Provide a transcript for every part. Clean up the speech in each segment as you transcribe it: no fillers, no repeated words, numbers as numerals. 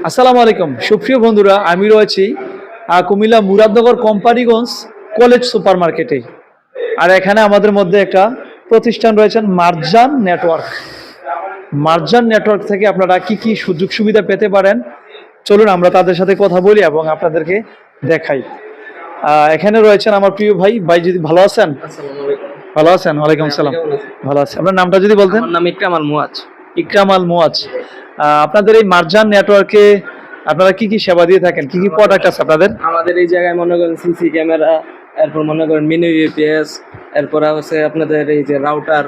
আসসালামু আলাইকুম সুপ্রিয় বন্ধুরা, আমি রয়েছি কুমিল্লা মুরাদনগর কোম্পানিগঞ্জ কলেজ সুপার মার্কেটে। আর এখানে আমাদের মধ্যে একটা প্রতিষ্ঠান রয়েছেন মার্জান নেটওয়ার্ক। মার্জান নেটওয়ার্ক থেকে আপনারা কি কি সুযোগ সুবিধা পেতে পারেন, চলুন আমরা তাদের সাথে কথা বলি এবং আপনাদেরকে দেখাই। এখানে রয়েছেন আমার প্রিয় ভাই। ভাই যদি ভালো আছেন? ভালো আছেন? ওয়ালাইকুম আসসালাম। ভালো আছি। আপনার নামটা যদি বলতেন। আমার নাম ইকরাম আল মুয়াজ। ইকরাম আল মুয়াজ। আপনাদের এই মার্জান নেটওয়ার্কে আপনারা কি কি সেবা দিয়ে থাকেন, কি কি প্রোডাক্ট আছে আপনাদের? আমাদের এই জায়গায় মনে করেন সিসি ক্যামেরা, এরপর মনে করেন মিনি ইউপিএস, এরপর হচ্ছে আপনাদের এই যে রাউটার,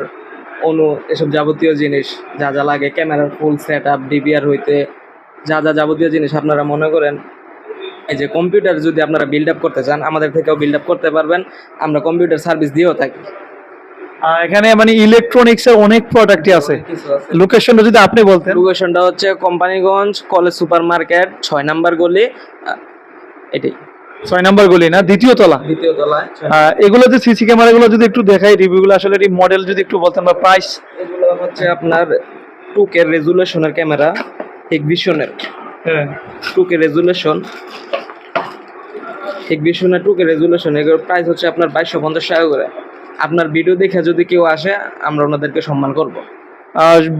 অনু, এসব যাবতীয় জিনিস যা যা লাগে, ক্যামেরার ফুল সেট আপ, ডিভিআর হইতে যা যা যাবতীয় জিনিস আপনারা মনে করেন এই যে কম্পিউটার যদি আপনারা বিল্ড আপ করতে চান আমাদের থেকেও বিল্ড আপ করতে পারবেন। আমরা কম্পিউটার সার্ভিস দিয়েও থাকি। এখানে মানে ইলেকট্রনিক্স এর অনেক প্রোডাক্টই আছে। লোকেশনটা যদি আপনি বলতেন। লোকেশনটা হচ্ছে Companiganj college super market 6 number গলি। এটাই 6 নাম্বার গলি না, দ্বিতীয় তলায়। এগুলো যে সিসি ক্যামেরাগুলো যদি একটু দেখাই, রিভিউগুলো আসলে এই মডেল যদি একটু বলতেন বা প্রাইস। এগুলো হচ্ছে আপনার 2K রেজুলেশনের ক্যামেরা, হিগভিশনের। হ্যাঁ, 2K রেজুলেশন, হিগভিশনের 2K রেজুলেশন। এগুলোর প্রাইস হচ্ছে আপনার 2250 টাকা করে। আপনার ভিডিও দেখে যদি কেউ আসে আমরা ওনাদেরকে সম্মান করব।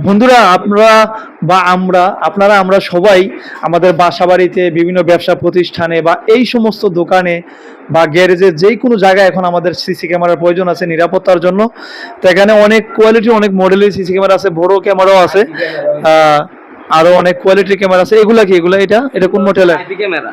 বন্ধুরা, আপনারা সবাই আমাদের বাসা বাড়িতে, বিভিন্ন ব্যবসা প্রতিষ্ঠানে বা এই সমস্ত দোকানে বা গ্যারেজে যে কোনো জায়গায় এখন আমাদের সিসি ক্যামেরার প্রয়োজন আছে নিরাপত্তার জন্য। তো এখানে অনেক কোয়ালিটি, অনেক মডেলের সিসি ক্যামেরা আছে, বড় ক্যামেরাও আছে, আরো অনেক কোয়ালিটির ক্যামেরা আছে। এগুলা কি? এটা কোন মডেলের? IP camera.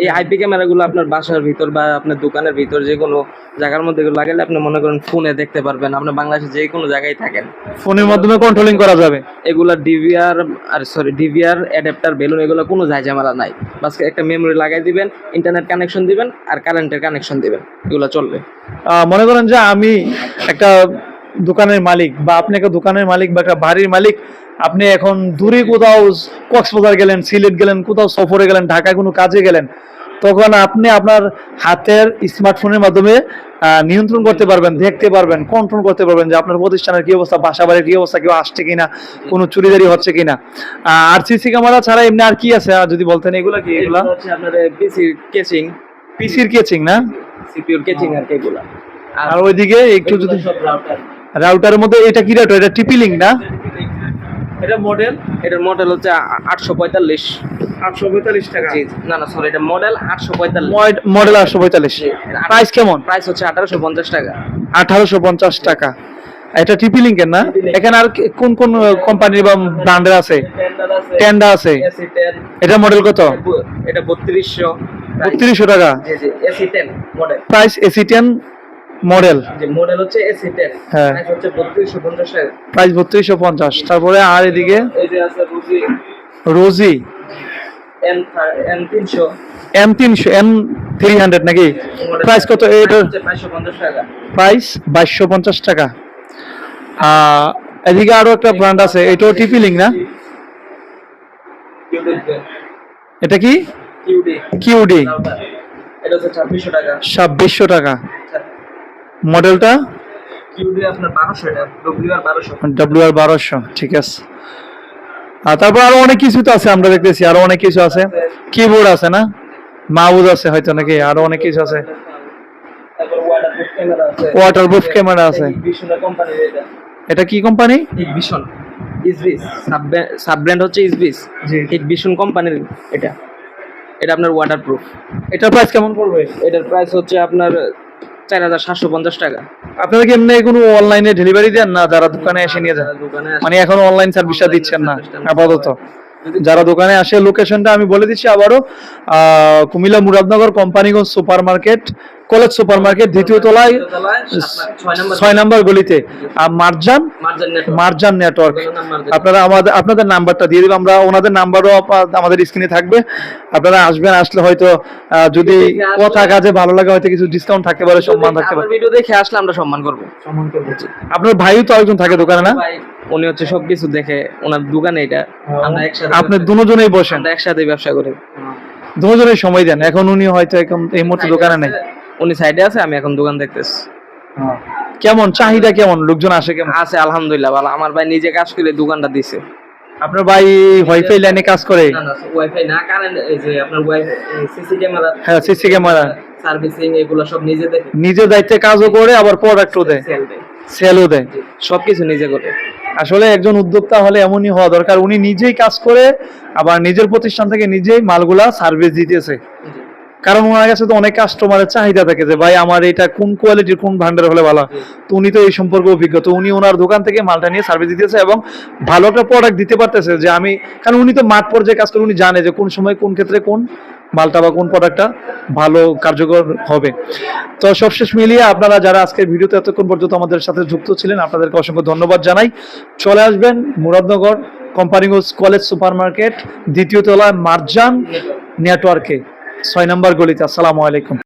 এই আইপি ক্যামেরাগুলো আপনার বাসার ভিতর বা আপনার দোকানের ভিতর যে কোনো জায়গার মধ্যে লাগালে আপনি মনে করেন ফোনে দেখতে পারবেন। আপনি বাংলাদেশে যে কোনো জায়গায় থাকেন ফোনের মাধ্যমে কন্ট্রোলিং করা যাবে। এগুলা ডিভিআর অ্যাডাপ্টার, বেলুন, এগুলো কোনো ঝামেলা নাই। বাস একটা মেমোরি লাগাই দিবেন, ইন্টারনেট কানেকশন দিবেন আর কারেন্টের কানেকশন দিবেন, এগুলো চলবে। মনে করেন যে আমি একটা দোকানের মালিক বা আপনি একটা দোকানের মালিক বা একটা বাড়ির মালিক, আপনি এখন দূরে কোথাও কক্সবাজার গেলেন, সিলেট গেলেন, কোথাও সফরে গেলেন, ঢাকায় কোনো কাজে গেলেন, তখন আপনি আপনার হাতের স্মার্টফোনের মাধ্যমে নিয়ন্ত্রণ করতে পারবেন, দেখতে পারবেন, কন্ট্রোল করতে পারবেন যে আপনার প্রতিষ্ঠানের কি অবস্থা, বাসা বাড়ির কি অবস্থা, কেউ আসছে কিনা, কোনো চুরিদারি হচ্ছে কিনা। আর সিসি ক্যামেরা ছাড়া এমনি আর কি আছে যদি বলতেন? এগুলা কি? এগুলা হচ্ছে আপনার পিসির কেচিং। পিসির কেচিং না, সিপিইউর কেচিং আর এগুলা। আর ওইদিকে একটু যদি রাউটারের মধ্যে এটা কি রাউটার? এটা টিপি লিংক না? এটার মডেল হচ্ছে 845। 845 টাকা? জি না না সরি, এটা মডেল 845। মডেল 845। প্রাইস কেমন? প্রাইস হচ্ছে 1850 টাকা। 1850 টাকা। এটা টিপি লিংকের না? এখানে আর কোন কোন কোম্পানির বা ব্র্যান্ডের আছে? টেন্ডা আছে। এটা মডেল কত? এটা 3200। 3200 টাকা। জি জি, AC10 model. Price AC10 model. যে মডেল হচ্ছে AC10। হ্যাঁ, প্রাইস হচ্ছে 3250 টাকা। প্রাইস 3250। তারপরে আর এদিকে এই যে আছে রোজি M300। M300 M300 নাকি? প্রাইস কত এটা? 2250 টাকা। প্রাইস 2250 টাকা। এদিকে আরো একটা ব্র্যান্ড আছে, এটাও টিপি লিংক না? এটা কি? কিউডি। এটা হচ্ছে 2600 টাকা। 2600 টাকা। মডেলটা কিউডি আপনার 1200 এটা, WR1200। WR1200, ঠিক আছে। আর তারপর আরো অনেক কিছু তো আছে, আমরা দেখতেছি আরো অনেক কিছু আছে। কিবোর্ড আছে না? মাউস আছে হয়তো নাকি? আরো অনেক কিছু আছে। তারপর ওয়াটারপ্রুফ ক্যামেরা আছে। ওয়াটারপ্রুফ ক্যামেরা আছে। হিগভিশনের কোম্পানি এটা। এটা কি কোম্পানি? হিগভিশন। ইসবিস সাব ব্র্যান্ড হচ্ছে ইসবিস। জি। হিগভিশন কোম্পানির এটা। এটা আপনার ওয়াটারপ্রুফ। এটার প্রাইস কেমন পড়বে? এটার প্রাইস হচ্ছে আপনার 4750 টাকা। আপনারা কি এমনি কোনো অনলাইনে ডেলিভারি দেন না, যারা দোকানে এসে নিয়ে যান? দোকানে মানে এখন অনলাইন সার্ভিসটা দিচ্ছেন না আপাতত? যারা দোকানে আসে, লোকেশনটা আমি বলে দিচ্ছি আবারও, Comilla Muradnagar Companiganj super market, college super market, দ্বিতীয় তলায় 6 নাম্বার গলিতে। আর মার্জান নেটওয়ার্ক। আপনারা আপনাদের নাম্বারটা দিয়ে দিবেন, আমরা ওনাদের নাম্বারও আমাদের স্ক্রিনে থাকবে। আপনারা আসবেন, আসলে হয়তো যদি কথা কাজে ভালো লাগে হয়তো কিছু ডিসকাউন্ট থাকতে পারে, সম্মান থাকতে পারে। ভিডিও দেখে আসলে আমরা সম্মান করব। আপনার ভাইও তো একজন থাকে দোকানে না? উনি হচ্ছে সবকিছু দেখে, ওনার দোকানে এটা। আমরা একসাথে, আপনি দুজনেই বসেন? আমরা একসাথে ব্যবসা করি, দুজনেই সময় দেন। এখন উনি হয়তো এখন এই মুহূর্তে দোকানে নেই, উনি সাইডে আছে, আমি এখন দোকান দেখতেছি। কেমন চাহিদা, কেমন লোকজন আসে, কেমন আছে? আলহামদুলিল্লাহ ভালো। আমার ভাই নিজে কাজ করে দোকানটা দিছে। আপনার ভাই ওয়াইফাই লাইনে কাজ করে? না না ওয়াইফাই না, কারেন্ট এই যে আপনার সিসি ক্যামেরা, হ্যাঁ সিসি ক্যামেরা সার্ভিসিং এগুলো সব নিজে দেখে, নিজের দায়িত্বে কাজও করে আবার প্রোডাক্টও দেয়, সেল দেয়, সেলও দেয়। সবকিছু নিজে করে। আসলে একজন উদ্যোক্তা হলে এমনই হওয়া দরকার, উনি নিজেই কাজ করে আবার নিজের প্রতিষ্ঠান থেকে নিজেই মালগুলা সার্ভিস দিতেছে। জি। কারণ ওনার কাছে তো অনেক কাস্টমারের চাহিদা থাকে যে ভাই আমার এটা কোন কোয়ালিটির কোন ভান্ডার হলে ভালো হয়। তো উনি তো এই সম্পর্কে অভিজ্ঞ, তো উনি ওনার দোকান থেকে মালটা নিয়ে সার্ভিস দিতেছে এবং ভালো একটা প্রোডাক্ট দিতে পারতেছে। যে আমি, কারণ উনি তো মাঠ পর্যায়ে কাজ করে, উনি জানে যে কোন সময় কোন ক্ষেত্রে কোন মালটা বা কোন প্রোডাক্টটা ভালো কার্যকর হবে। তো সবশেষ মিলিয়ে আপনারা যারা আজকের ভিডিওতে এতক্ষণ পর্যন্ত আমাদের সাথে যুক্ত ছিলেন আপনাদেরকে অসংখ্য ধন্যবাদ জানাই। চলে আসবেন Muradnagar Companiganj college super market, দ্বিতীয় তলায় মার্জান নেটওয়ার্কে, 6 নম্বর গলিতে। আসসালামু আলাইকুম।